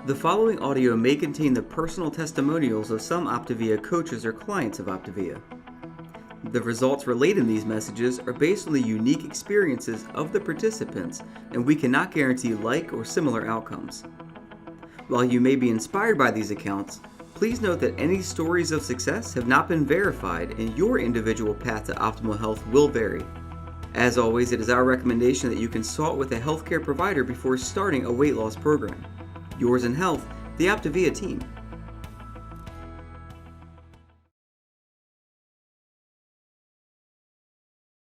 The following audio may contain the personal testimonials of some Optavia coaches or clients of Optavia. The results relayed in these messages are based on the unique experiences of the participants, and we cannot guarantee like or similar outcomes. While you may be inspired by these accounts, please note that any stories of success have not been verified, and your individual path to optimal health will vary. As always, it is our recommendation that you consult with a healthcare provider before starting a weight loss program. Yours in health, the Optavia team.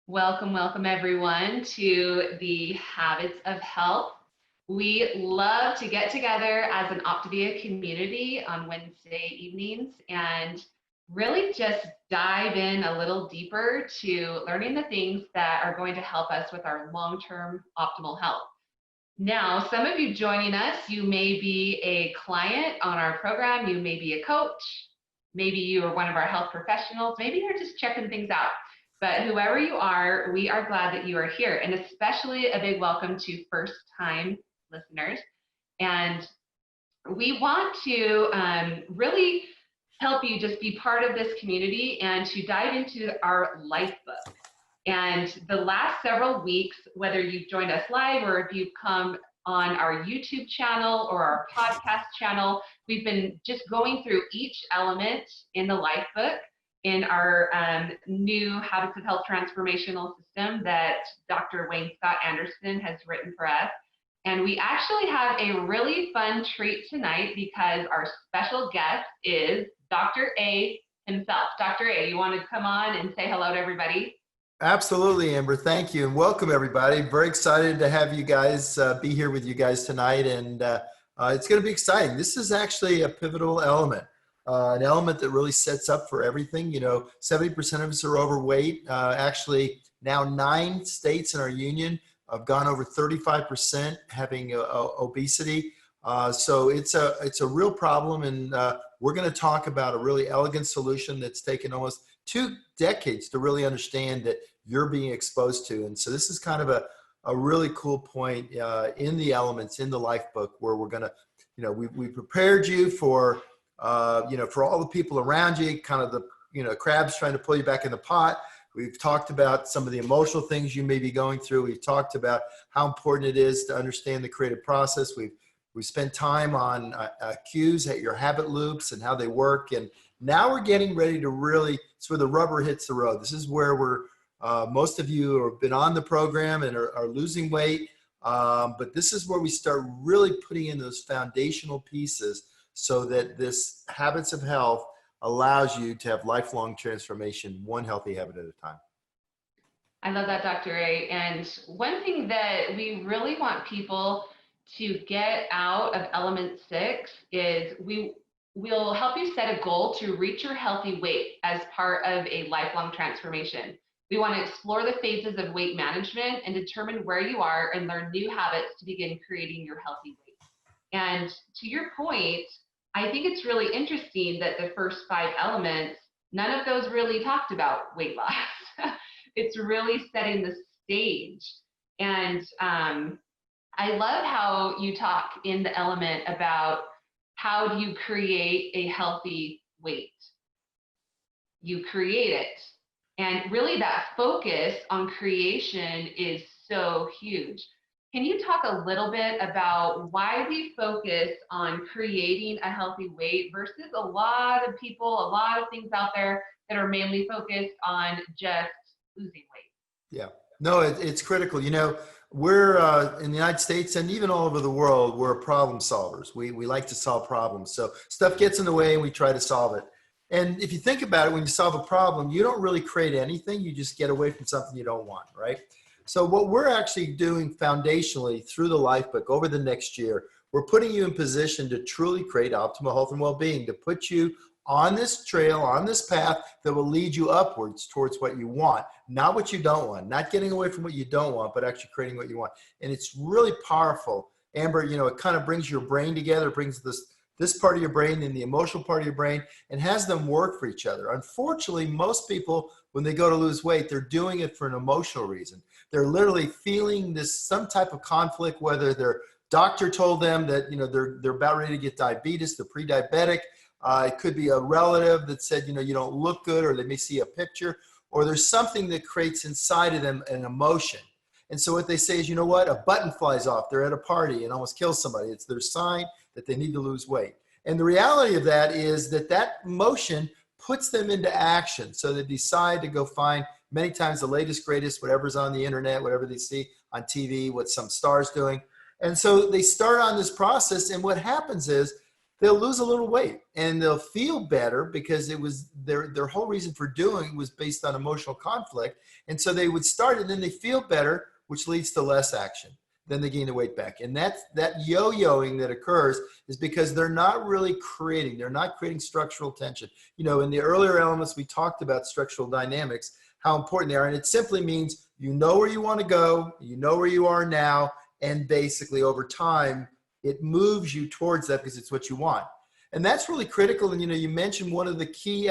Welcome everyone to the Habits of Health. We love to get together as an Optavia community on Wednesday evenings and really just dive in a little deeper to learning the things that are going to help us with our long-term optimal health. Now, some of you joining us, you may be a client on our program, you may be a coach, maybe you are one of our health professionals, maybe you're just checking things out. But whoever you are, we are glad that you are here, and especially a big welcome to first-time listeners. And we want to really help you just be part of this community and to dive into our life book. And the last several weeks, whether you've joined us live or if you've come on our YouTube channel or our podcast channel, we've been just going through each element in the life book in our new Habits of Health transformational system that Dr. Wayne Scott Anderson has written for us. And we actually have a really fun treat tonight because our special guest is Dr. A himself. Dr. A, you want to come on and say hello to everybody? Absolutely, Amber. Thank you. And welcome, everybody. Very excited to have you guys be here with you guys tonight. And it's going to be exciting. This is actually a pivotal element, an element that really sets up for everything. You know, 70% of us are overweight. Actually, now 9 states in our union have gone over 35% having obesity. So it's a real problem. And we're going to talk about a really elegant solution that's taken almost 2 decades to really understand that you're being exposed to. And so this is kind of a really cool point in the elements in the life book where we're going to, you know, we prepared you for, for all the people around you, kind of the, crabs trying to pull you back in the pot. We've talked about some of the emotional things you may be going through. We've talked about how important it is to understand the creative process. We've spent time on cues at your habit loops and how they work. And now we're getting ready to really, it's where the rubber hits the road. This is where most of you have been on the program and are losing weight. But this is where we start really putting in those foundational pieces so that this Habits of Health allows you to have lifelong transformation, one healthy habit at a time. I love that, Dr. A. And one thing that we really want people to get out of element 6 is we'll help you set a goal to reach your healthy weight as part of a lifelong transformation. We want to explore the phases of weight management and determine where you are and learn new habits to begin creating your healthy weight. And to your point, I think it's really interesting that the first 5 elements, none of those really talked about weight loss. It's really setting the stage. And I love how you talk in the element about how do you create a healthy weight? You create it. And really that focus on creation is so huge. Can you talk a little bit about why we focus on creating a healthy weight versus a lot of people, a lot of things out there that are mainly focused on just losing weight? Yeah, no, it's critical. You know, we're in the United States and even all over the world, we're problem solvers. We like to solve problems. So stuff gets in the way and we try to solve it. And if you think about it, when you solve a problem, you don't really create anything. You just get away from something you don't want, right? So what we're actually doing foundationally through the life book over the next year, we're putting you in position to truly create optimal health and well-being, to put you on this trail, on this path that will lead you upwards towards what you want, not what you don't want, not getting away from what you don't want, but actually creating what you want. And it's really powerful. Amber, it kind of brings your brain together, brings this part of your brain and the emotional part of your brain and has them work for each other. Unfortunately, most people, when they go to lose weight, they're doing it for an emotional reason. They're literally feeling some type of conflict, whether they're doctor told them that, they're about ready to get diabetes, they're pre-diabetic. It could be a relative that said, you don't look good, or they may see a picture, or there's something that creates inside of them an emotion. And so what they say is, what? A button flies off. They're at a party and almost kills somebody. It's their sign that they need to lose weight. And the reality of that is that emotion puts them into action. So they decide to go find many times the latest, greatest, whatever's on the internet, whatever they see on TV, what some star's doing. And so they start on this process. And what happens is they'll lose a little weight and they'll feel better because it was their whole reason for doing was based on emotional conflict. And so they would start and then they feel better, which leads to less action. Then they gain the weight back. And that yo-yoing that occurs is because they're not creating structural tension. In the earlier elements, we talked about structural dynamics, how important they are. And it simply means you know where you want to go, you know where you are now, and basically over time, it moves you towards that because it's what you want. And that's really critical. And, you mentioned one of the key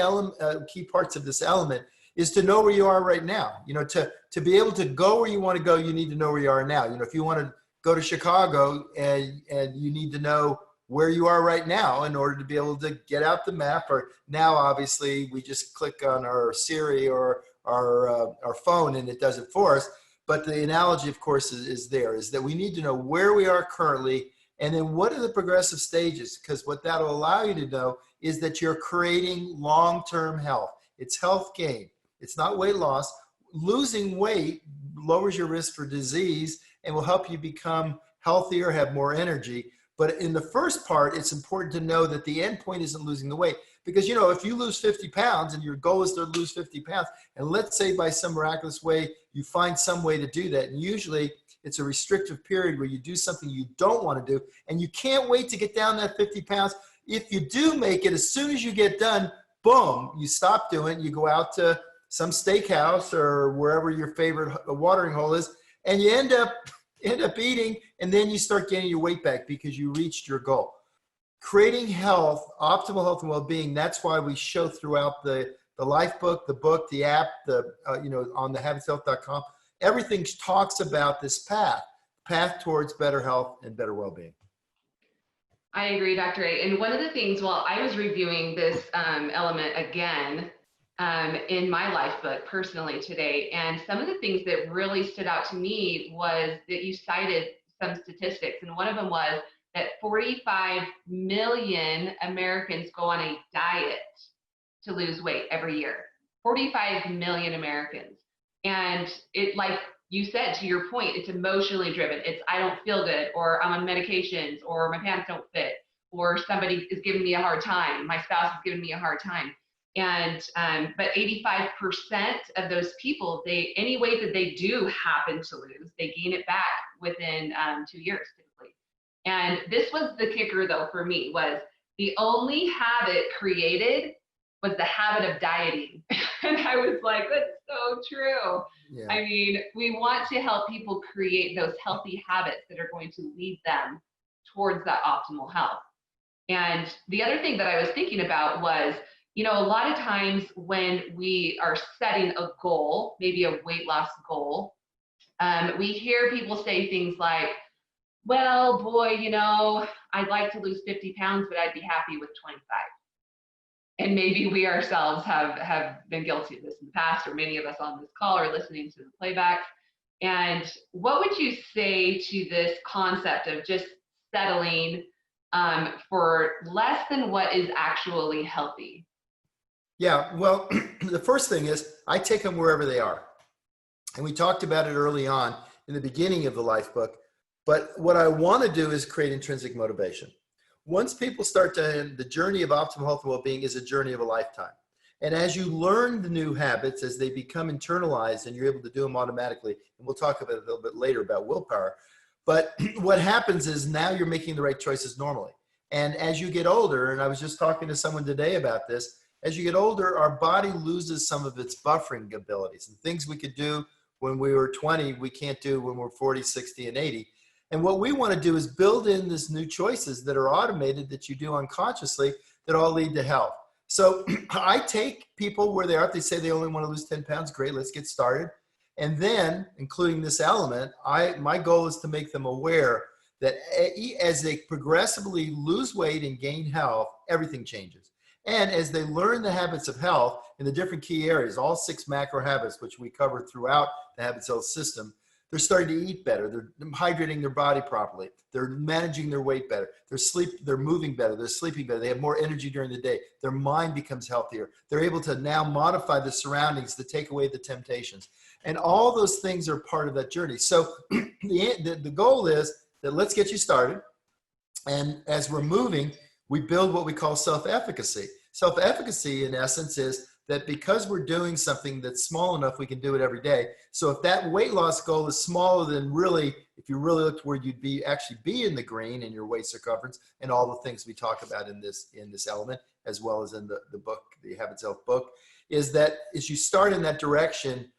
parts of this element is to know where you are right now. To be able to go where you want to go, you need to know where you are now. If you want to go to Chicago and you need to know where you are right now in order to be able to get out the map, or now obviously we just click on our Siri or our phone and it does it for us. But the analogy, of course, is that we need to know where we are currently and then what are the progressive stages, because what that will allow you to know is that you're creating long-term health. It's health gain. It's not weight loss. Losing weight lowers your risk for disease and will help you become healthier, have more energy. But in the first part, it's important to know that the end point isn't losing the weight. Because, if you lose 50 pounds and your goal is to lose 50 pounds, and let's say by some miraculous way, you find some way to do that. And usually it's a restrictive period where you do something you don't want to do. And you can't wait to get down that 50 pounds. If you do make it, as soon as you get done, boom, you stop doing it. You go out to some steakhouse or wherever your favorite watering hole is, and you end up eating, and then you start gaining your weight back because you reached your goal. Creating health, optimal health and well-being, that's why we show throughout the life book, the app, on the habitshealth.com, everything talks about this path towards better health and better well-being. I agree, Dr. A. And one of the things, while I was reviewing this element again in my life book personally today, and some of the things that really stood out to me was that you cited some statistics, and one of them was that 45 million Americans go on a diet to lose weight every year. 45 million Americans. And it, like you said, to your point, it's emotionally driven. It's I don't feel good, or I'm on medications, or my pants don't fit, or somebody is giving me a hard time. My spouse is giving me a hard time. And but 85% of those people, any weight that they do happen to lose, they gain it back within 2 years typically. And this was the kicker though for me, was the only habit created was the habit of dieting. And I was like, that's so true. Yeah. I mean, we want to help people create those healthy habits that are going to lead them towards that optimal health. And the other thing that I was thinking about was, a lot of times when we are setting a goal, maybe a weight loss goal, we hear people say things like, well, boy, I'd like to lose 50 pounds, but I'd be happy with 25. And maybe we ourselves have been guilty of this in the past, or many of us on this call are listening to the playback. And what would you say to this concept of just settling for less than what is actually healthy? Yeah, well, the first thing is I take them wherever they are. And we talked about it early on in the beginning of the life book. But what I want to do is create intrinsic motivation. Once people start the journey of optimal health and well-being is a journey of a lifetime. And as you learn the new habits, as they become internalized and you're able to do them automatically, and we'll talk about it a little bit later about willpower, but what happens is now you're making the right choices normally. And as you get older, and I was just talking to someone today about this, as you get older, our body loses some of its buffering abilities, and things we could do when we were 20, we can't do when we're 40, 60, and 80. And what we want to do is build in these new choices that are automated that you do unconsciously that all lead to health. So I take people where they are. If they say they only want to lose 10 pounds, great, let's get started. And then, including this element, my goal is to make them aware that as they progressively lose weight and gain health, everything changes. And as they learn the habits of health in the different key areas, all 6 macro habits, which we cover throughout the Habits Health system, they're starting to eat better. They're hydrating their body properly. They're managing their weight better. They're moving better. They're sleeping better. They have more energy during the day. Their mind becomes healthier. They're able to now modify the surroundings to take away the temptations. And all those things are part of that journey. So the goal is that let's get you started. And as we're moving, we build what we call self-efficacy. Self-efficacy, in essence, is that because we're doing something that's small enough, we can do it every day. So if that weight loss goal is smaller than really, if you really looked where you'd actually be in the green in your waist circumference and all the things we talk about in this element, as well as in the book, the Habits Health book, is that as you start in that direction,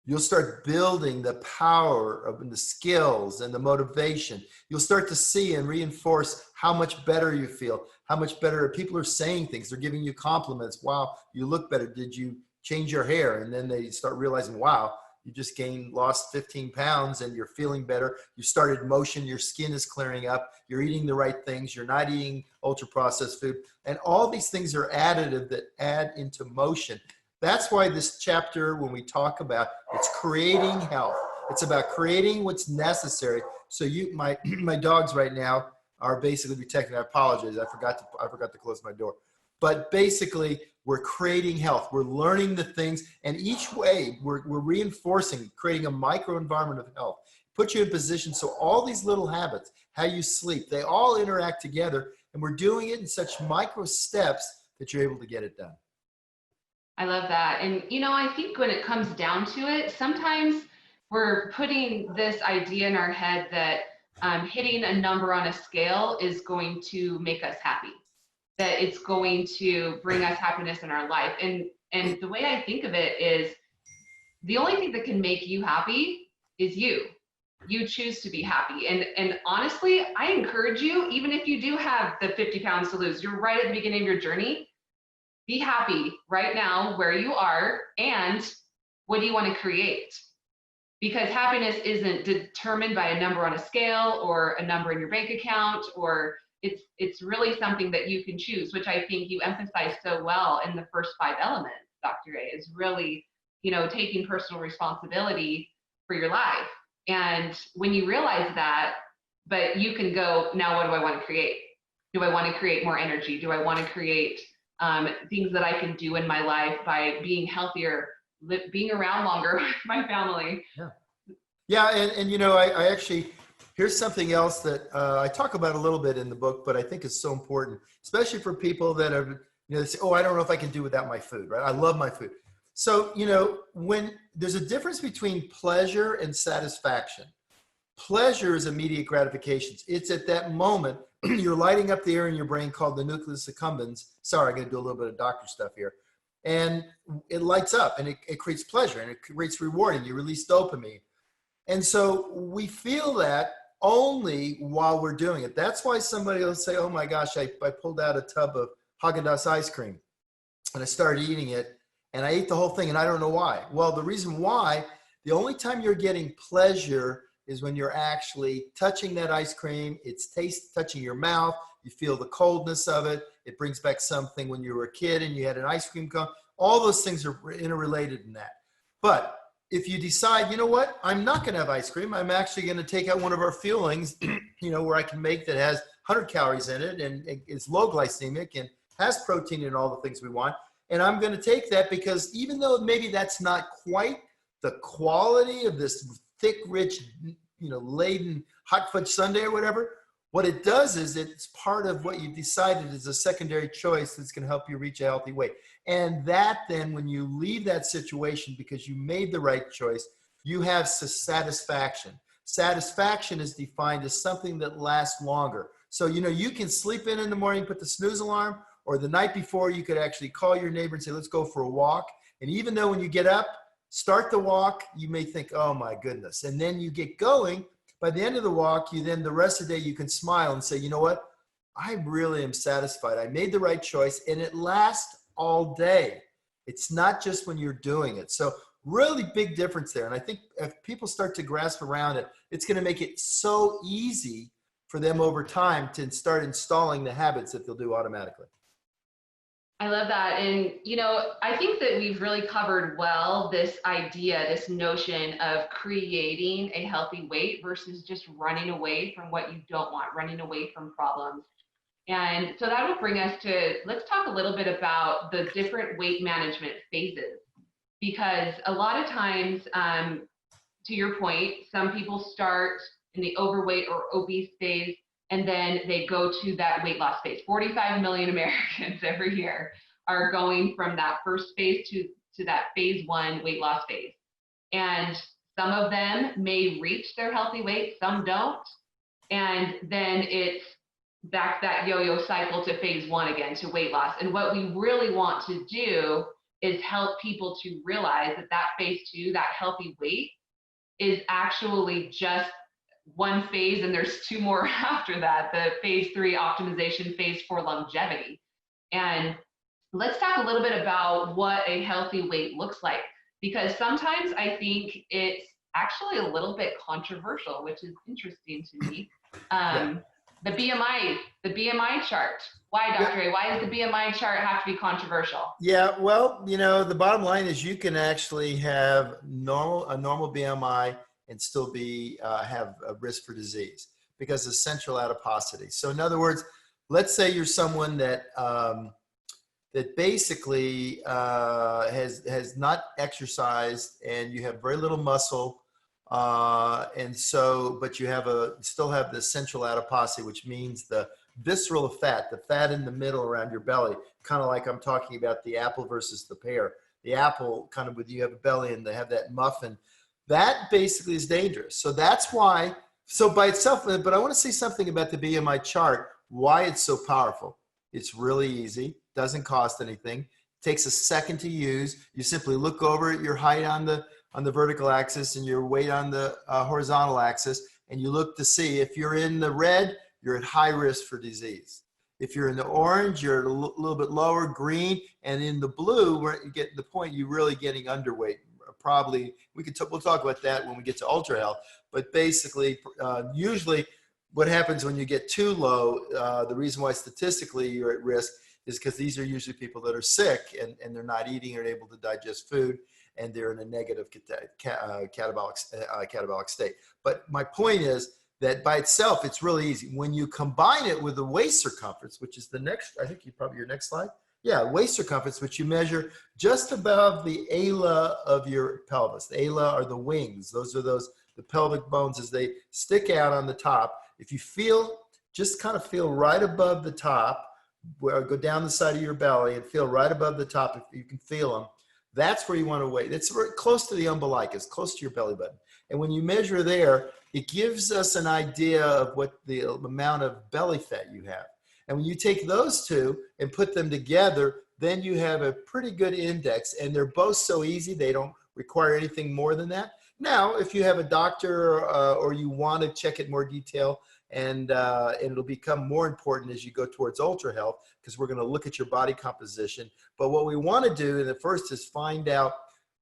you'll start building the power of the skills and the motivation. You'll start to see and reinforce how much better you feel, how much better people are saying things. They're giving you compliments. Wow, you look better. Did you change your hair? And then they start realizing, wow, you just lost 15 pounds and you're feeling better. You started motion. Your skin is clearing up. You're eating the right things. You're not eating ultra processed food. And all these things are additive that add into motion. That's why this chapter, when we talk about, it's creating health. It's about creating what's necessary. So my dogs right now are basically protecting. I apologize. I forgot to close my door. But basically, we're creating health. We're learning the things, and each way we're reinforcing, creating a microenvironment of health. Put you in position so all these little habits, how you sleep, they all interact together, and we're doing it in such micro steps that you're able to get it done. I love that. And, I think when it comes down to it, sometimes we're putting this idea in our head that hitting a number on a scale is going to make us happy, that it's going to bring us happiness in our life. And the way I think of it is the only thing that can make you happy is you. You choose to be happy. And honestly, I encourage you, even if you do have the 50 pounds to lose, you're right at the beginning of your journey. Be happy right now where you are, and what do you want to create? Because happiness isn't determined by a number on a scale or a number in your bank account, or it's really something that you can choose, which I think you emphasized so well in the first 5 elements, Dr. A, is really, taking personal responsibility for your life. And when you realize that, but you can go, now what do I want to create? Do I want to create more energy? Do I want to create things that I can do in my life by being healthier, being around longer with my family? Yeah, and I actually, here's something else that I talk about a little bit in the book, but I think is so important, especially for people that are, they say, oh, I don't know if I can do without my food, right? I love my food. So, when there's a difference between pleasure and satisfaction. Pleasure is immediate gratification. It's at that moment you're lighting up the area in your brain called the nucleus accumbens. Sorry, I'm going to do a little bit of doctor stuff here. And it lights up and it creates pleasure and it creates rewarding. You release dopamine. And so we feel that only while we're doing it. That's why somebody will say, oh my gosh, I pulled out a tub of Haagen-Dazs ice cream and I started eating it and I ate the whole thing and I don't know why. Well, the reason why, the only time you're getting pleasure is when you're actually touching that ice cream. It's touching your mouth. You feel the coldness of it. It brings back something when you were a kid and you had an ice cream cone. All those things are interrelated in that. But if you decide, you know what, I'm not going to have ice cream. I'm actually going to take out one of our fuelings, where I can make that has 100 calories in it and it's low glycemic and has protein and all the things we want. And I'm going to take that because even though maybe that's not quite the quality of this thick, rich, laden hot fudge sundae or whatever, what it does is it's part of what you've decided is a secondary choice that's going to help you reach a healthy weight. And that then, when you leave that situation because you made the right choice, you have satisfaction. Satisfaction is defined as something that lasts longer. So, you can sleep in the morning, put the snooze alarm, or the night before you could actually call your neighbor and say, let's go for a walk. And even though when you get up, start the walk, you may think, oh my goodness. And then you get going. By the end of the walk, the rest of the day, you can smile and say, you know what? I really am satisfied. I made the right choice and it lasts all day. It's not just when you're doing it. So really big difference there. And I think if people start to grasp around it, it's going to make it so easy for them over time to start installing the habits that they'll do automatically. I love that. And, I think that we've really covered well this idea, this notion of creating a healthy weight versus just running away from what you don't want, running away from problems. And so that will bring us to, let's talk a little bit about the different weight management phases, because a lot of times, to your point, some people start in the overweight or obese phase, and then they go to that weight loss phase. 45 million Americans every year are going from that first phase to that phase 1 weight loss phase. And some of them may reach their healthy weight, some don't. And then it's back that yo-yo cycle to phase 1 again, to weight loss. And what we really want to do is help people to realize that phase 2, that healthy weight, is actually just one phase, and there's 2 more after that, the phase 3 optimization, phase 4 longevity. And let's talk a little bit about what a healthy weight looks like, because sometimes I think it's actually a little bit controversial, which is interesting to me. The BMI chart. Why, Dr. A? Why does the BMI chart have to be controversial? Yeah, well, the bottom line is you can actually have a normal BMI and still have a risk for disease because of central adiposity. So in other words, let's say you're someone that basically has not exercised and you have very little muscle, but you still have the central adiposity, which means the visceral fat, the fat in the middle around your belly, kind of like I'm talking about the apple versus the pear. The apple, kind of, with you have a belly and they have that muffin, that basically is dangerous. So that's why, by itself, but I want to say something about the BMI chart, why it's so powerful. It's really easy, doesn't cost anything, takes a second to use. You simply look over at your height on the vertical axis and your weight on the horizontal axis, and you look to see if you're in the red, you're at high risk for disease. If you're in the orange, you're at a little bit lower, green, and in the blue, where you get the point, you're really getting underweight. Probably, we'll talk about that when we get to ultra health, but basically, usually what happens when you get too low, the reason why statistically you're at risk is because these are usually people that are sick and they're not eating or able to digest food, and they're in a negative catabolic state. But my point is that by itself, it's really easy. When you combine it with the waist circumference, which is the next, I think probably your next slide. Yeah, waist circumference, which you measure just above the ala of your pelvis. The ala are the wings. Those are the pelvic bones as they stick out on the top. If you just kind of feel right above the top, go down the side of your belly and feel right above the top, if you can feel them, that's where you want to weigh. It's very close to the umbilicus, close to your belly button. And when you measure there, it gives us an idea of what the amount of belly fat you have. And when you take those two and put them together, then you have a pretty good index, and they're both so easy, they don't require anything more than that. Now, if you have a doctor or you want to check it more detail, and it'll become more important as you go towards ultra health, because we're going to look at your body composition. But what we want to do in the first is find out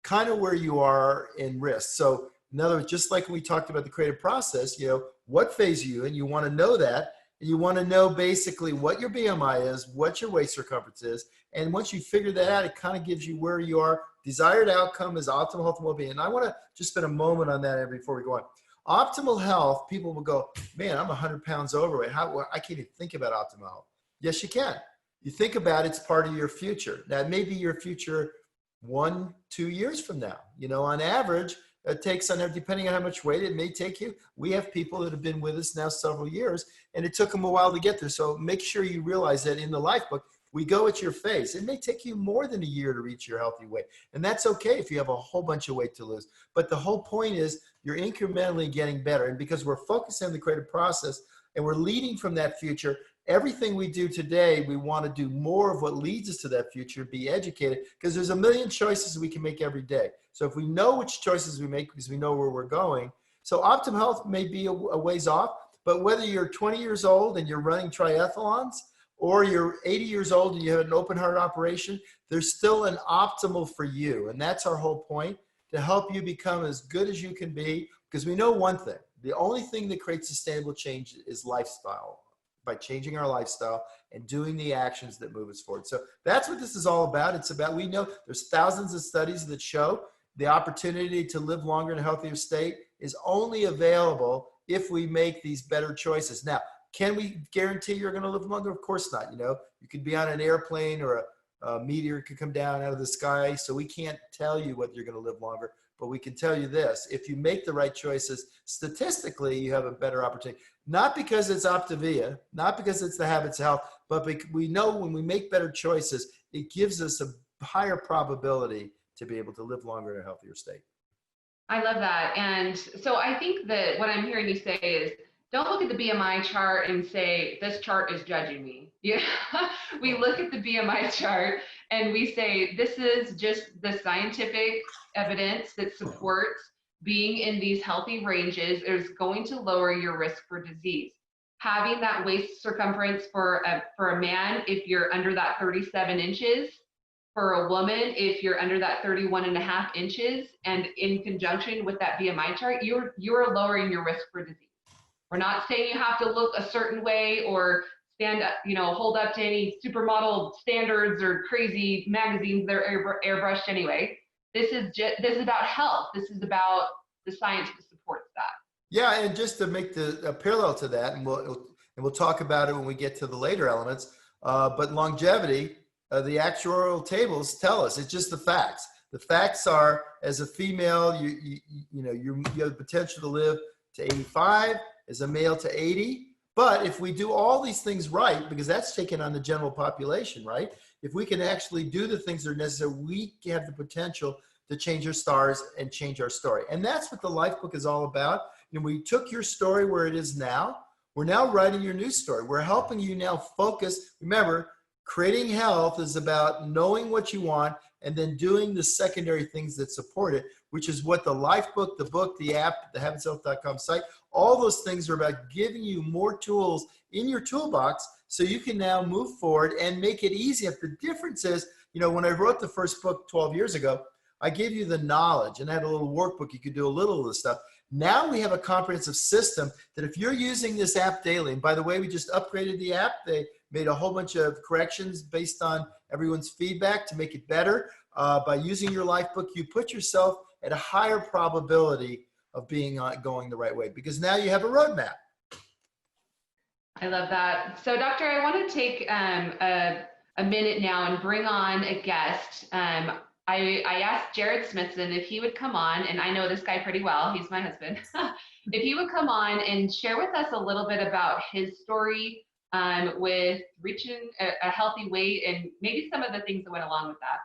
kind of where you are in risk. So in other words, just like we talked about the creative process, what phase are you in? You want to know that. And you want to know basically what your BMI is, what your waist circumference is. And once you figure that out, it kind of gives you where you are. Desired outcome is optimal health and well-being. And I want to just spend a moment on that before we go on. Optimal health, people will go, man, I'm 100 pounds overweight. I can't even think about optimal health. Yes, you can. You think about it's part of your future. Now, it may be your future 1-2 years from now. On average, it takes, depending on how much weight it may take you. We have people that have been with us now several years, and it took them a while to get there. So make sure you realize that in the life book, we go at your phase. It may take you more than a year to reach your healthy weight. And that's okay if you have a whole bunch of weight to lose. But the whole point is you're incrementally getting better. And because we're focusing on the creative process and we're leading from that future, everything we do today, we want to do more of what leads us to that future, be educated, because there's a million choices we can make every day. So if we know which choices we make because we know where we're going, so optimal health may be a ways off, but whether you're 20 years old and you're running triathlons, or you're 80 years old and you have an open heart operation, there's still an optimal for you. And that's our whole point, to help you become as good as you can be, because we know one thing, The only thing that creates sustainable change is lifestyle, by changing our lifestyle and doing the actions that move us forward. So that's what this is all about. It's about, we know there's thousands of studies that show the opportunity to live longer in a healthier state is only available if we make these better choices. Now, can we guarantee you're going to live longer? Of course not. You know, you could be on an airplane or a meteor could come down out of the sky. So we can't tell you whether you're going to live longer, but we can tell you this: if you make the right choices, statistically, you have a better opportunity. Not because it's Optavia, not because it's the habits of health, but we know when we make better choices, it gives us a higher probability to be able to live longer in a healthier state. I love that. And so I think that what I'm hearing you say is, don't look at the BMI chart and say, this chart is judging me. Yeah. We look at the BMI chart and we say, this is just the scientific evidence that supports being in these healthy ranges is going to lower your risk for disease. Having that waist circumference for a man, if you're under that 37 inches, for a woman, if you're under that 31.5 inches, and in conjunction with that BMI chart, you're lowering your risk for disease. We're not saying you have to look a certain way or stand up, hold up to any supermodel standards or crazy magazines that are airbrushed anyway. This is about health. This is about the science that supports that. Yeah, and just to make a parallel to that, and we'll talk about it when we get to the later elements. But longevity, the actuarial tables tell us it's just the facts. The facts are, as a female, you have the potential to live to 85, as a male to 80. But if we do all these things right, because that's taken on the general population, right? If we can actually do the things that are necessary, we have the potential to change our stars and change our story. And that's what the Life Book is all about. We took your story where it is now. We're now writing your new story. We're helping you now focus. Remember, creating health is about knowing what you want and then doing the secondary things that support it, which is what the Life Book, the book, the app, the habitshealth.com site, all those things are about giving you more tools in your toolbox so you can now move forward and make it easy. If the difference is, when I wrote the first book 12 years ago, I gave you the knowledge and I had a little workbook. You could do a little of this stuff. Now we have a comprehensive system that if you're using this app daily, and by the way, we just upgraded the app. They made a whole bunch of corrections based on everyone's feedback to make it better. By using your Life Book, you put yourself at a higher probability of being going the right way because now you have a roadmap. I love that. So, Doctor, I want to take a minute now and bring on a guest. I asked Jared Smithson if he would come on, and I know this guy pretty well. He's my husband. If he would come on and share with us a little bit about his story with reaching a healthy weight and maybe some of the things that went along with that.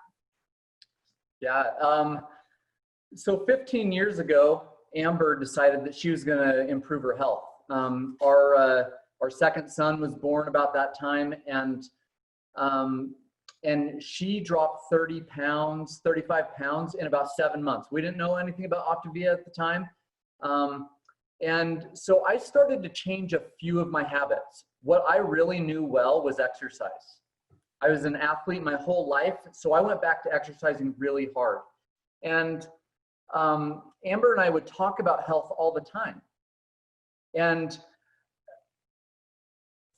Yeah. So 15 years ago, Amber decided that she was going to improve her health. Our second son was born about that time, and she dropped 35 pounds in about 7 months. We didn't know anything about Optavia at the time. And so I started to change a few of my habits. What I really knew well was exercise. I was an athlete my whole life, so I went back to exercising really hard. And Amber and I would talk about health all the time. And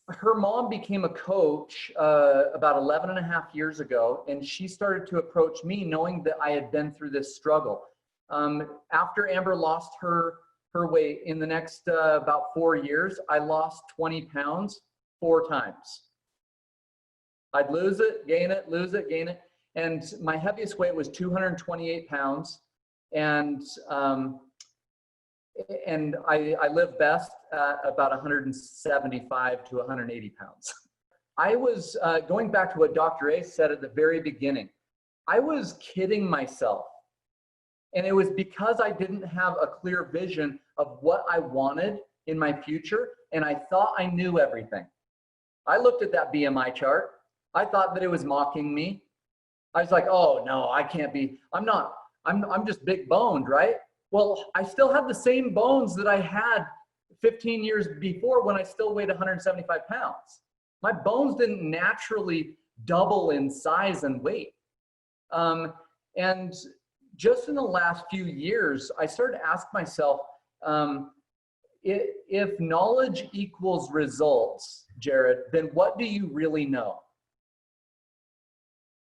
her mom became a coach about 11.5 years ago, and she started to approach me knowing that I had been through this struggle. After Amber lost her weight, in the next about 4 years, I lost 20 pounds 4 times. I'd lose it, gain it, lose it, gain it. And my heaviest weight was 228 pounds. And I live best at about 175 to 180 pounds. I was going back to what Dr. A said at the very beginning. I was kidding myself. And it was because I didn't have a clear vision of what I wanted in my future. And I thought I knew everything. I looked at that BMI chart. I thought that it was mocking me. I was like, oh no, I can't be, I'm just big boned, right? Well, I still have the same bones that I had 15 years before when I still weighed 175 pounds. My bones didn't naturally double in size and weight. And just in the last few years, I started to ask myself, if knowledge equals results, Jared, then what do you really know?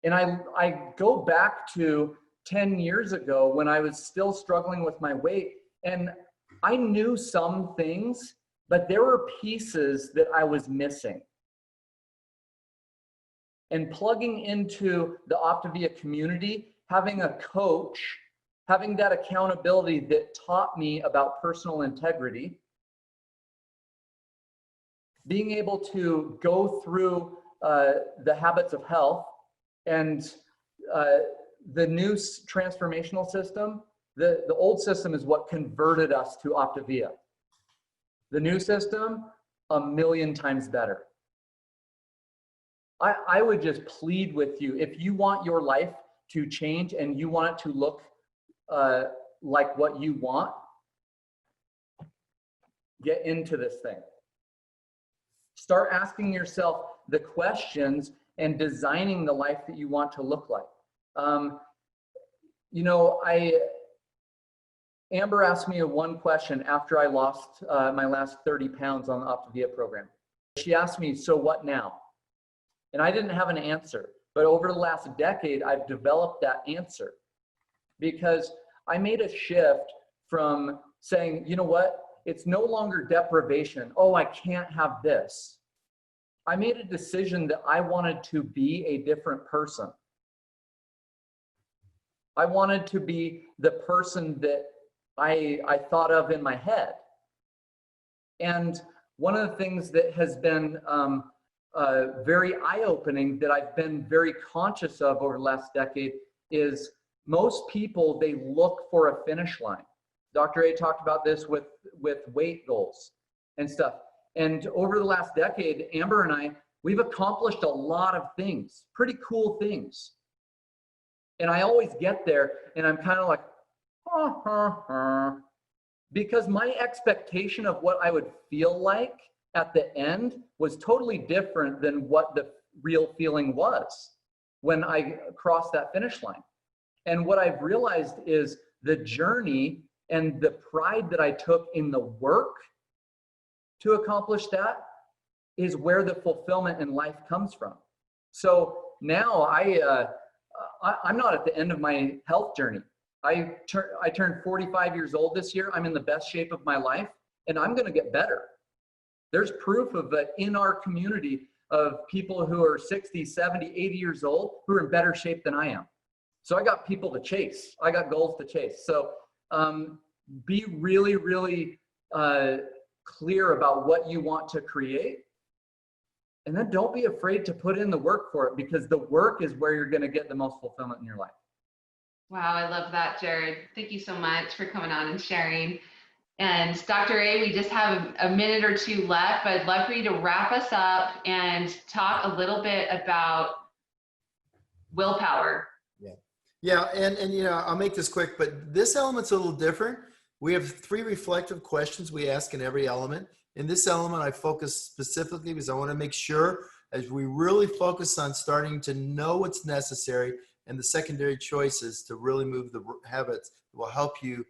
And I go back to 10 years ago when I was still struggling with my weight, and I knew some things, but there were pieces that I was missing. And plugging into the Optavia community, having a coach, having that accountability that taught me about personal integrity, being able to go through the habits of health and the new transformational system. The old system is what converted us to Optavia. The new system, 1,000,000 times better. I would just plead with you, if you want your life to change and you want it to look like what you want, get into this thing. Start asking yourself the questions and designing the life that you want to look like. You know, Amber asked me one question after I lost my last 30 pounds on the Optavia program. She asked me, so what now? And I didn't have an answer, but over the last decade, I've developed that answer because I made a shift from saying, you know what, it's no longer deprivation. Oh, I can't have this. I made a decision that I wanted to be a different person. I wanted to be the person that I thought of in my head. And one of the things that has been very eye-opening that I've been very conscious of over the last decade is most people, they look for a finish line. Dr. A talked about this with weight goals and stuff. And over the last decade, Amber and I, we've accomplished a lot of things, pretty cool things. And I always get there and I'm kind of like, because my expectation of what I would feel like at the end was totally different than what the real feeling was when I crossed that finish line. And what I've realized is the journey and the pride that I took in the work to accomplish that is where the fulfillment in life comes from. So now I'm not at the end of my health journey. I turned 45 years old this year. I'm in the best shape of my life, and I'm going to get better. There's proof of it in our community of people who are 60, 70, 80 years old who are in better shape than I am. So I got people to chase. I got goals to chase. So be really, really clear about what you want to create. And then don't be afraid to put in the work for it, because the work is where you're going to get the most fulfillment in your life. Wow, I love that, Jared. Thank you so much for coming on and sharing. And Dr. A, we just have a minute or two left, but I'd love for you to wrap us up and talk a little bit about willpower. Yeah, and you know, I'll make this quick, but this element's a little different. We have 3 reflective questions we ask in every element. In this element, I focus specifically because I want to make sure as we really focus on starting to know what's necessary and the secondary choices to really move the habits that will help you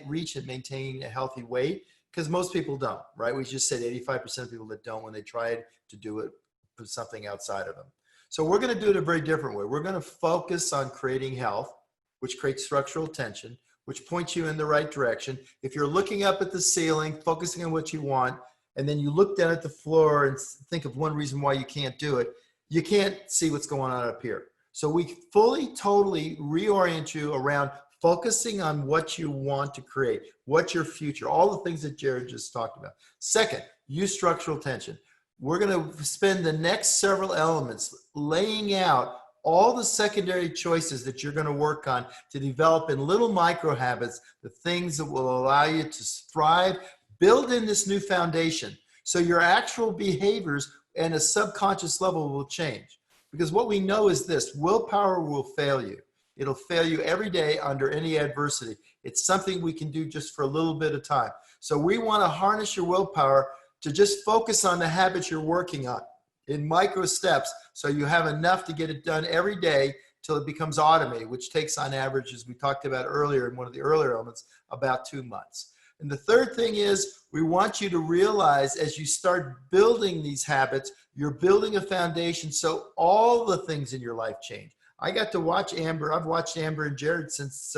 reach and maintain a healthy weight, because most people don't, right? We just said 85% of people that don't, when they tried to do it, put something outside of them. So we're going to do it a very different way. We're going to focus on creating health, which creates structural tension, which points you in the right direction. If you're looking up at the ceiling, focusing on what you want, and then you look down at the floor and think of one reason why you can't do it, you can't see what's going on up here. So we fully, totally reorient you around focusing on what you want to create, what's your future, all the things that Jared just talked about. Second, use structural tension. We're going to spend the next several elements laying out all the secondary choices that you're going to work on to develop in little micro habits, the things that will allow you to thrive, build in this new foundation so your actual behaviors and a subconscious level will change. Because what we know is this: willpower will fail you. It'll fail you every day under any adversity. It's something we can do just for a little bit of time. So we want to harness your willpower to just focus on the habits you're working on in micro steps, so you have enough to get it done every day till it becomes automated, which takes on average, as we talked about earlier in one of the earlier elements, about 2 months. And the third thing is we want you to realize as you start building these habits, you're building a foundation so all the things in your life change. I got to watch Amber. I've watched Amber and Jared since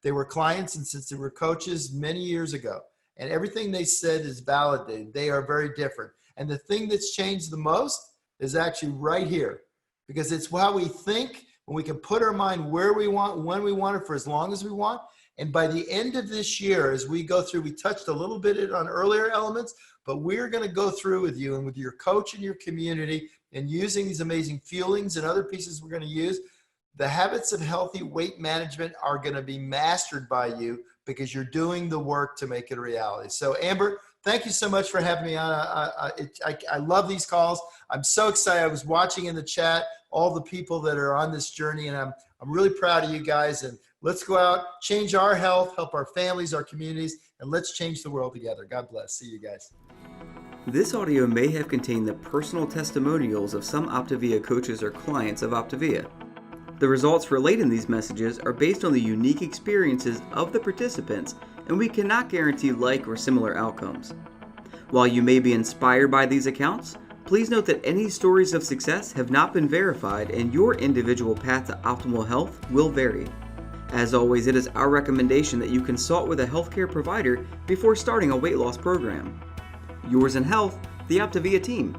they were clients and since they were coaches many years ago. And everything they said is validated. They are very different. And the thing that's changed the most is actually right here, because it's how we think, when we can put our mind where we want, when we want it, for as long as we want. And by the end of this year, as we go through, we touched a little bit on earlier elements, but we're going to go through with you and with your coach and your community and using these amazing feelings and other pieces we're going to use. The habits of healthy weight management are going to be mastered by you because you're doing the work to make it a reality. So Amber, thank you so much for having me on. I love these calls. I'm so excited. I was watching in the chat all the people that are on this journey, and I'm really proud of you guys. And let's go out, change our health, help our families, our communities, and let's change the world together. God bless. See you guys. This audio may have contained the personal testimonials of some Optavia coaches or clients of Optavia. The results relayed in these messages are based on the unique experiences of the participants, and we cannot guarantee like or similar outcomes. While you may be inspired by these accounts, please note that any stories of success have not been verified and your individual path to optimal health will vary. As always, it is our recommendation that you consult with a healthcare provider before starting a weight loss program. Yours in health, the Optavia team.